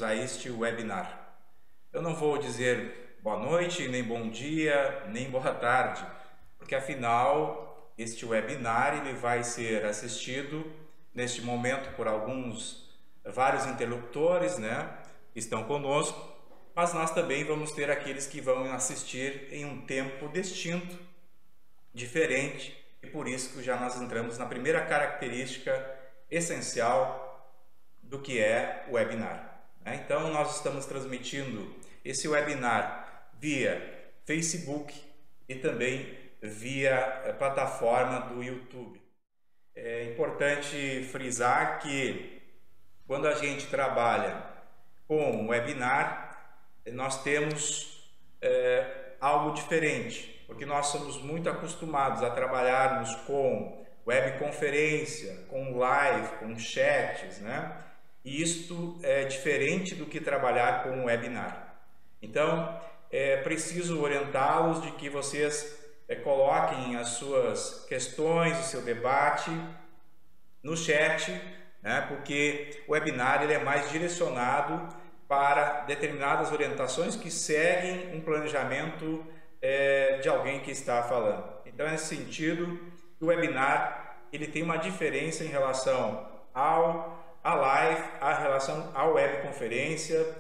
a este webinar. Eu não vou dizer boa noite, nem bom dia, nem boa tarde, porque afinal este webinar ele vai ser assistido neste momento por vários interlocutores, que estão conosco, mas nós também vamos ter aqueles que vão assistir em um tempo distinto, diferente, e por isso que já nós entramos na primeira característica essencial do que é o webinar. Então, nós estamos transmitindo esse webinar via Facebook e também via plataforma do YouTube. É importante frisar que quando a gente trabalha com webinar, nós temos algo diferente, porque nós somos muito acostumados a trabalharmos com webconferência, com live, com chats, E isto é diferente do que trabalhar com um webinar. Então, é preciso orientá-los de que vocês coloquem as suas questões, o seu debate no chat, porque o webinar ele é mais direcionado para determinadas orientações que seguem um planejamento de alguém que está falando. Então, é nesse sentido, o webinar ele tem uma diferença em relação à live, a relação à webconferência.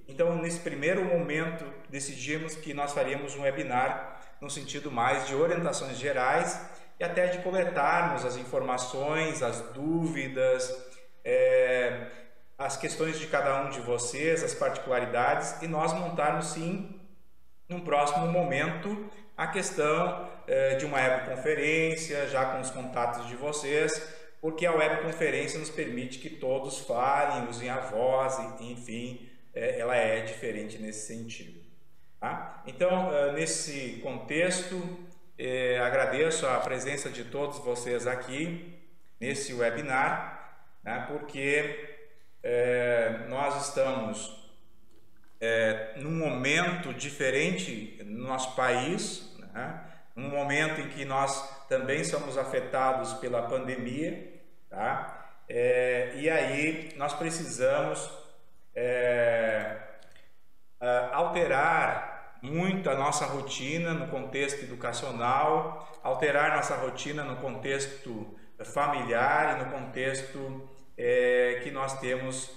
Então, nesse primeiro momento, decidimos que nós faríamos um webinar no sentido mais de orientações gerais e até de coletarmos as informações, as dúvidas, as questões de cada um de vocês, as particularidades, e nós montarmos sim, num próximo momento, a questão de uma webconferência, já com os contatos de vocês, porque a webconferência nos permite que todos falem, usem a voz, enfim, ela é diferente nesse sentido. Tá? Então, nesse contexto, agradeço a presença de todos vocês aqui nesse webinar, porque nós estamos num momento diferente no nosso país, num momento em que nós também somos afetados pela pandemia, e aí nós precisamos alterar muito a nossa rotina no contexto educacional, alterar nossa rotina no contexto familiar e no contexto que nós temos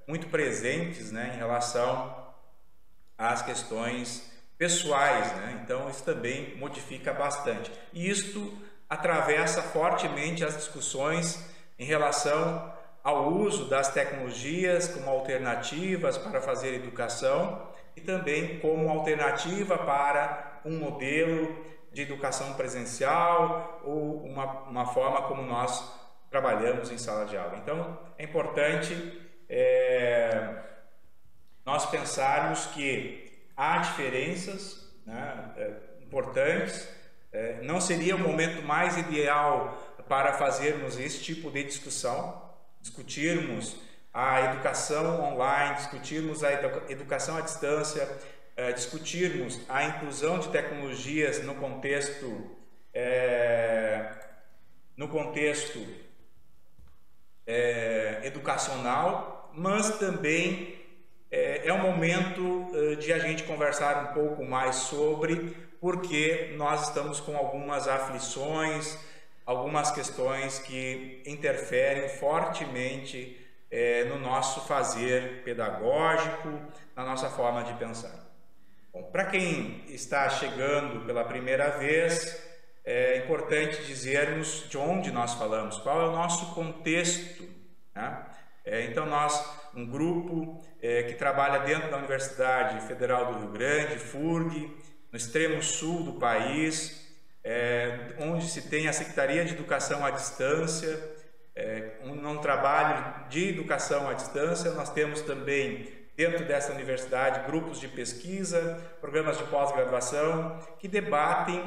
muito presentes em relação às questões pessoais, Então isso também modifica bastante. E isto atravessa fortemente as discussões em relação ao uso das tecnologias como alternativas para fazer educação e também como alternativa para um modelo de educação presencial ou uma forma como nós trabalhamos em sala de aula. Então é importante nós pensarmos que há diferenças importantes. Não seria o momento mais ideal para fazermos esse tipo de discussão, discutirmos a educação online, discutirmos a educação à distância, discutirmos a inclusão de tecnologias no contexto educacional, mas também é um momento de a gente conversar um pouco mais sobre, porque nós estamos com algumas aflições, algumas questões que interferem fortemente no nosso fazer pedagógico, na nossa forma de pensar. Bom, para quem está chegando pela primeira vez, é importante dizermos de onde nós falamos, qual é o nosso contexto. Então, um grupo que trabalha dentro da Universidade Federal do Rio Grande, FURG, no extremo sul do país, onde se tem a Secretaria de Educação à Distância, um trabalho de educação à distância. Nós temos também, dentro dessa universidade, grupos de pesquisa, programas de pós-graduação, que debatem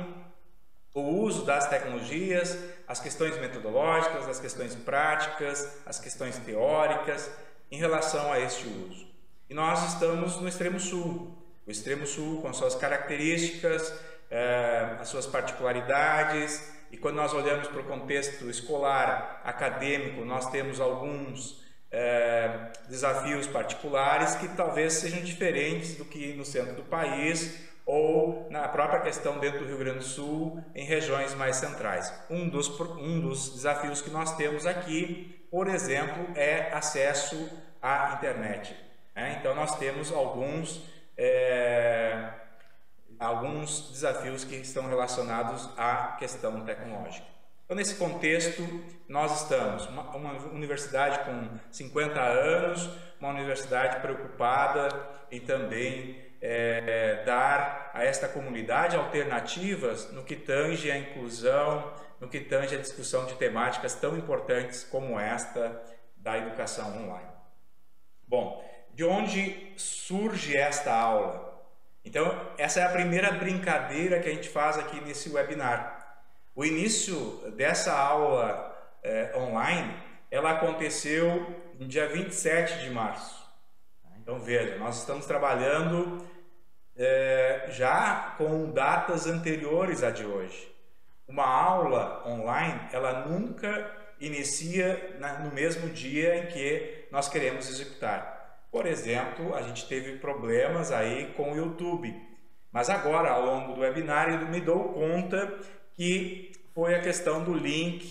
o uso das tecnologias, as questões metodológicas, as questões práticas, as questões teóricas, em relação a este uso. E nós estamos no extremo sul, o extremo sul com suas características, as suas particularidades, e quando nós olhamos para o contexto escolar, acadêmico, nós temos alguns desafios particulares que talvez sejam diferentes do que no centro do país ou na própria questão dentro do Rio Grande do Sul, em regiões mais centrais. Um dos desafios que nós temos aqui, por exemplo, é acesso à internet. Então, nós temos alguns desafios que estão relacionados à questão tecnológica. Então, nesse contexto, nós estamos uma universidade com 50 anos, uma universidade preocupada em também dar a esta comunidade alternativas no que tange a inclusão, no que tange a discussão de temáticas tão importantes como esta da educação online. Bom, de onde surge esta aula? Então, essa é a primeira brincadeira que a gente faz aqui nesse webinar. O início dessa aula online, ela aconteceu no dia 27 de março. Então, veja, nós estamos trabalhando já com datas anteriores à de hoje. Uma aula online, ela nunca inicia no mesmo dia em que nós queremos executar. Por exemplo, a gente teve problemas aí com o YouTube, mas agora, ao longo do webinar, eu me dou conta que foi a questão do link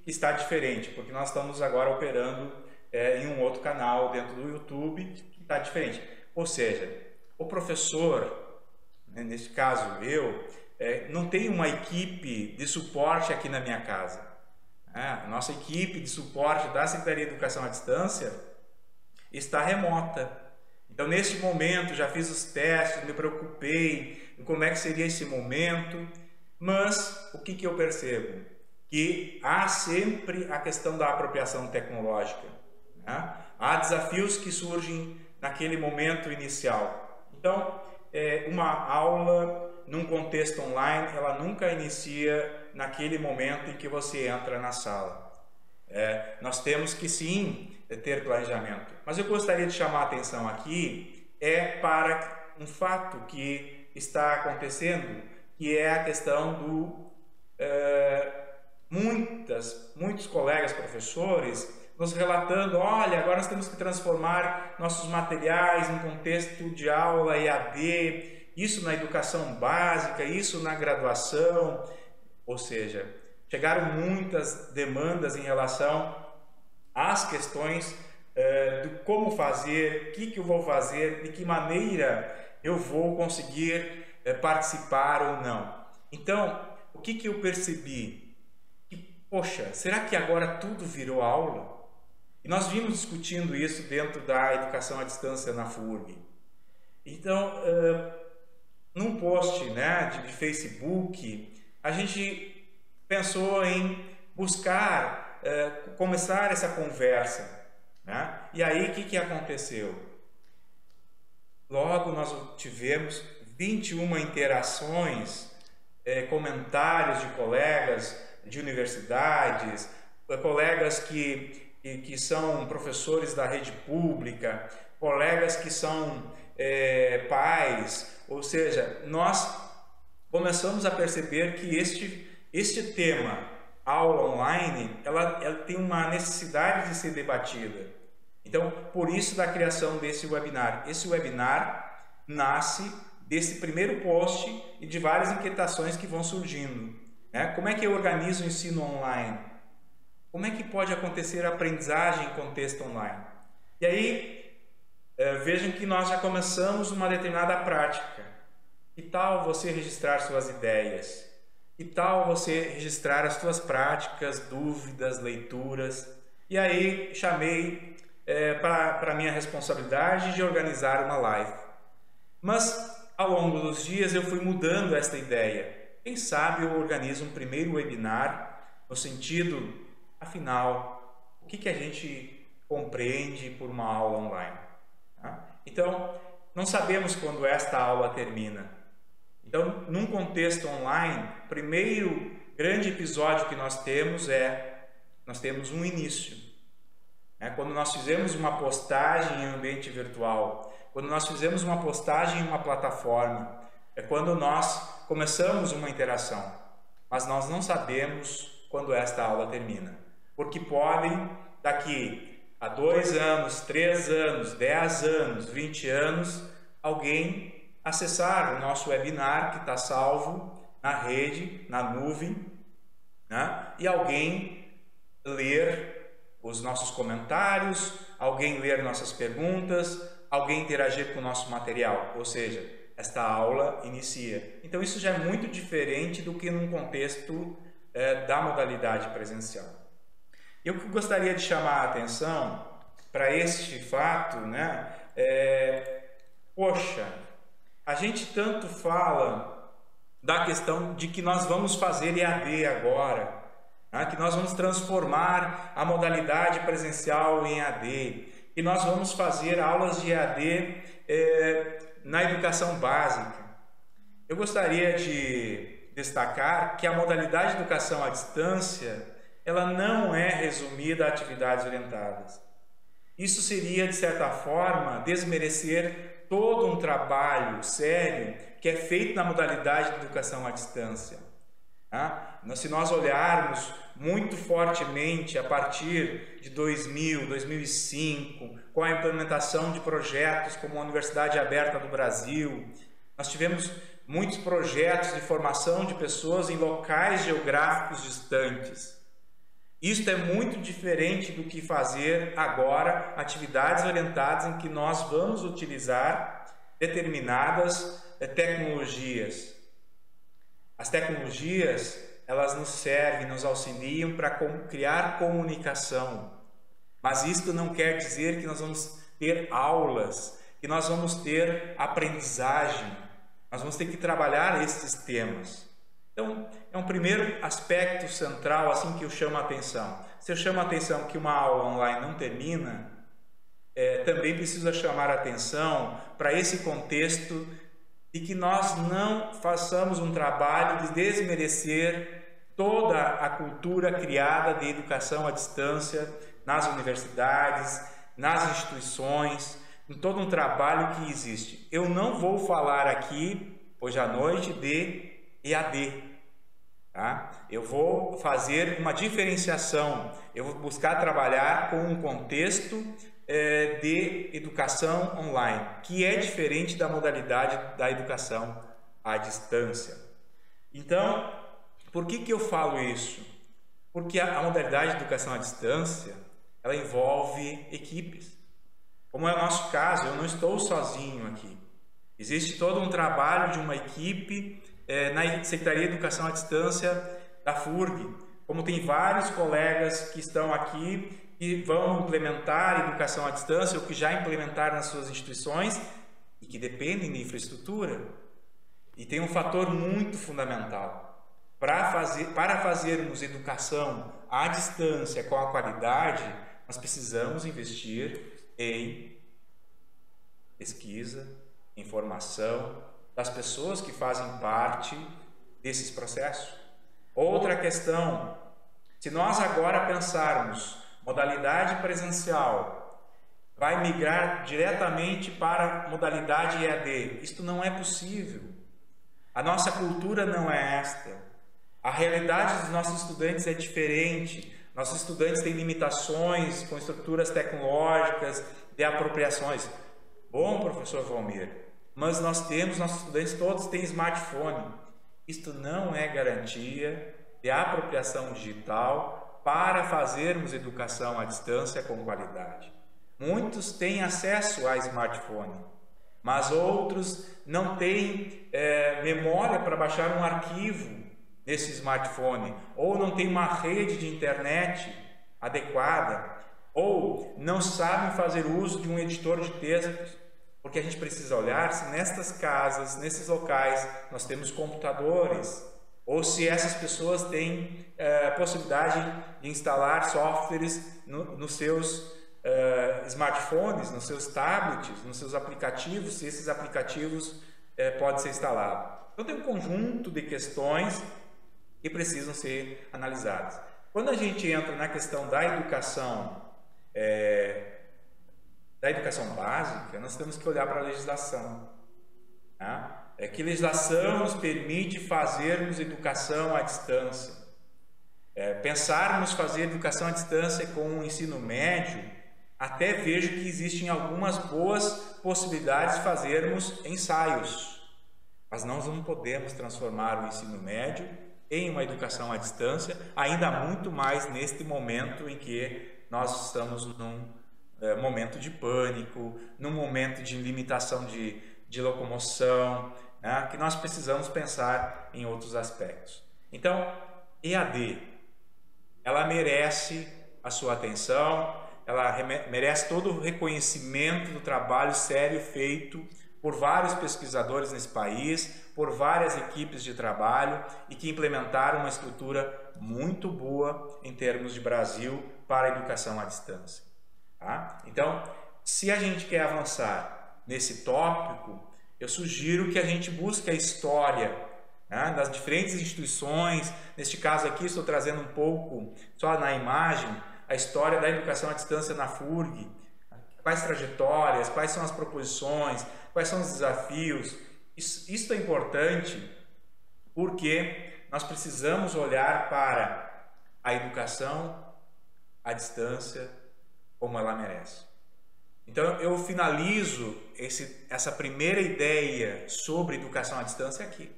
que está diferente, porque nós estamos agora operando em um outro canal dentro do YouTube que está diferente. Ou seja, o professor, nesse caso eu, não tem uma equipe de suporte aqui na minha casa. A nossa equipe de suporte da Secretaria de Educação à Distância está remota. Então, neste momento, já fiz os testes, me preocupei em como é que seria esse momento, mas o que eu percebo? Que há sempre a questão da apropriação tecnológica. Há desafios que surgem naquele momento inicial. Então, uma aula num contexto online, ela nunca inicia naquele momento em que você entra na sala. Nós temos que sim ter planejamento, mas eu gostaria de chamar a atenção aqui para um fato que está acontecendo, que é a questão do muitos colegas professores nos relatando: olha, agora nós temos que transformar nossos materiais em contexto de aula EAD, isso na educação básica, isso na graduação. Ou seja, chegaram muitas demandas em relação às questões de como fazer, o que eu vou fazer, de que maneira eu vou conseguir participar ou não. Então, o que eu percebi? Que, poxa, será que agora tudo virou aula? E nós vimos discutindo isso dentro da educação à distância na FURG. Então, num post de Facebook, a gente pensou em buscar, começar essa conversa. E aí, o que aconteceu? Logo, nós tivemos 21 interações, comentários de colegas de universidades, colegas que são professores da rede pública, colegas que são pais. Ou seja, nós começamos a perceber que este tema, aula online, ela tem uma necessidade de ser debatida. Então, por isso da criação desse webinar. Esse webinar nasce desse primeiro post e de várias inquietações que vão surgindo. Como é que eu organizo o ensino online? Como é que pode acontecer a aprendizagem em contexto online? E aí, vejam que nós já começamos uma determinada prática. Que tal você registrar suas ideias? Que tal você registrar as suas práticas, dúvidas, leituras? E aí, chamei para a minha responsabilidade de organizar uma live. Mas, ao longo dos dias, eu fui mudando esta ideia. Quem sabe eu organizo um primeiro webinar no sentido, afinal, o que a gente compreende por uma aula online? Então, não sabemos quando esta aula termina. Então, num contexto online, o primeiro grande episódio que nós temos nós temos um início. Quando nós fizemos uma postagem em ambiente virtual, quando nós fizemos uma postagem em uma plataforma, é quando nós começamos uma interação, mas nós não sabemos quando esta aula termina, porque podem, daqui há 2 anos, 3 anos, 10 anos, 20 anos, alguém acessar o nosso webinar que está salvo na rede, na nuvem, né? E alguém ler os nossos comentários, alguém ler nossas perguntas, alguém interagir com o nosso material, ou seja, esta aula inicia. Então isso já é muito diferente do que num contexto da modalidade presencial. Eu gostaria de chamar a atenção para este fato, né? Poxa, a gente tanto fala da questão de que nós vamos fazer EAD agora, né? Que nós vamos transformar a modalidade presencial em EAD, que nós vamos fazer aulas de EAD na educação básica. Eu gostaria de destacar que a modalidade de educação à distância, ela não é resumida a atividades orientadas. Isso seria, de certa forma, desmerecer todo um trabalho sério que é feito na modalidade de educação à distância. Se nós olharmos muito fortemente a partir de 2000, 2005, com a implementação de projetos como a Universidade Aberta do Brasil, nós tivemos muitos projetos de formação de pessoas em locais geográficos distantes. Isto é muito diferente do que fazer agora atividades orientadas em que nós vamos utilizar determinadas tecnologias. As tecnologias, elas nos servem, nos auxiliam para criar comunicação. Mas isto não quer dizer que nós vamos ter aulas, que nós vamos ter aprendizagem. Nós vamos ter que trabalhar estes temas. Então, é um primeiro aspecto central assim que eu chamo a atenção. Se eu chamo a atenção que uma aula online não termina, também precisa chamar a atenção para esse contexto de que nós não façamos um trabalho de desmerecer toda a cultura criada de educação à distância nas universidades, nas instituições, em todo um trabalho que existe. Eu não vou falar aqui, hoje à noite, de EAD. Tá? Eu vou fazer uma diferenciação, eu vou buscar trabalhar com um contexto de educação online, que é diferente da modalidade da educação à distância. Então, por que eu falo isso? Porque a modalidade de educação à distância, ela envolve equipes. Como é o nosso caso, eu não estou sozinho aqui. Existe todo um trabalho de uma equipe na Secretaria de Educação à Distância da FURG, como tem vários colegas que estão aqui e vão implementar educação à distância ou que já implementaram nas suas instituições e que dependem de infraestrutura. E tem um fator muito fundamental. Para fazermos educação à distância com a qualidade, nós precisamos investir em pesquisa, em formação das pessoas que fazem parte desses processos. Outra questão, se nós agora pensarmos modalidade presencial, vai migrar diretamente para modalidade EAD, isto não é possível. A nossa cultura não é esta. A realidade dos nossos estudantes é diferente. Nossos estudantes têm limitações com estruturas tecnológicas, de apropriações. Bom, professor Valmir, mas nossos estudantes todos têm smartphone. Isto não é garantia de apropriação digital para fazermos educação à distância com qualidade. Muitos têm acesso a smartphone, mas outros não têm memória para baixar um arquivo nesse smartphone, ou não tem uma rede de internet adequada, ou não sabem fazer uso de um editor de textos, porque a gente precisa olhar se nestas casas, nesses locais, nós temos computadores, ou se essas pessoas têm possibilidade de instalar softwares nos seus smartphones, nos seus tablets, nos seus aplicativos, se esses aplicativos podem ser instalados. Então tem um conjunto de questões que precisam ser analisadas. Quando a gente entra na questão da educação básica, nós temos que olhar para a legislação. Tá? Que legislação nos permite fazermos educação à distância? Pensarmos fazer educação à distância com o ensino médio, até vejo que existem algumas boas possibilidades de fazermos ensaios, mas nós não podemos transformar o ensino médio em uma educação à distância, ainda muito mais neste momento em que nós estamos num momento de pânico, num momento de limitação de locomoção, né, que nós precisamos pensar em outros aspectos. Então, EAD, ela merece a sua atenção, ela merece todo o reconhecimento do trabalho sério feito por vários pesquisadores nesse país, por várias equipes de trabalho e que implementaram uma estrutura muito boa em termos de Brasil para a educação à distância. Tá? Então, se a gente quer avançar nesse tópico, eu sugiro que a gente busque a história, né, das diferentes instituições. Neste caso aqui estou trazendo um pouco, só na imagem, a história da educação à distância na FURG, quais trajetórias, quais são as proposições, quais são os desafios. Isso é importante porque nós precisamos olhar para a educação à distância como ela merece. Então eu finalizo essa primeira ideia sobre educação à distância aqui,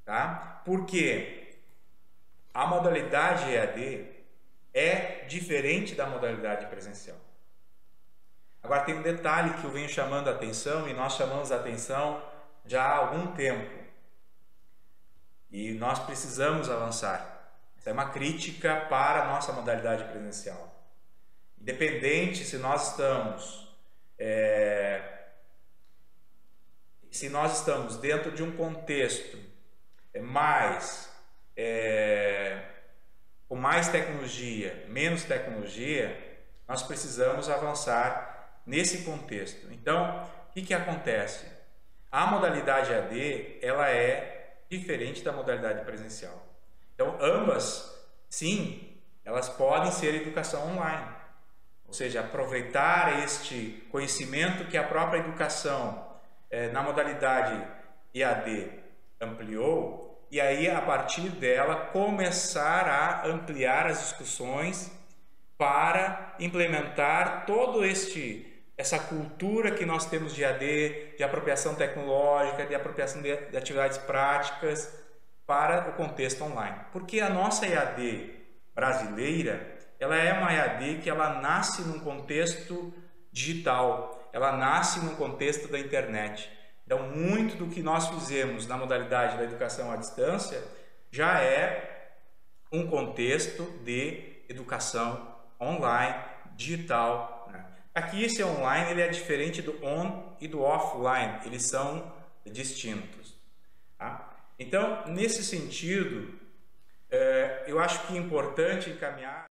tá? Porque a modalidade EAD é diferente da modalidade presencial. Agora tem um detalhe que eu venho chamando a atenção, e nós chamamos a atenção já há algum tempo, e nós precisamos avançar. Essa é uma crítica para a nossa modalidade presencial. Independente se nós estamos dentro de um contexto com mais tecnologia, menos tecnologia, nós precisamos avançar nesse contexto. Então, o que acontece? A modalidade EAD, ela é diferente da modalidade presencial. Então, ambas, sim, elas podem ser educação online. Ou seja, aproveitar este conhecimento que a própria educação na modalidade EAD ampliou, e aí a partir dela começar a ampliar as discussões para implementar todo essa cultura que nós temos de EAD, de apropriação tecnológica, de apropriação de atividades práticas para o contexto online. Porque a nossa EAD brasileira, ela é uma EAD que ela nasce num contexto digital, ela nasce num contexto da internet. Então, muito do que nós fizemos na modalidade da educação à distância já é um contexto de educação online, digital. Né? Aqui esse online ele é diferente do on e do offline, eles são distintos. Tá? Então, nesse sentido, eu acho que é importante encaminhar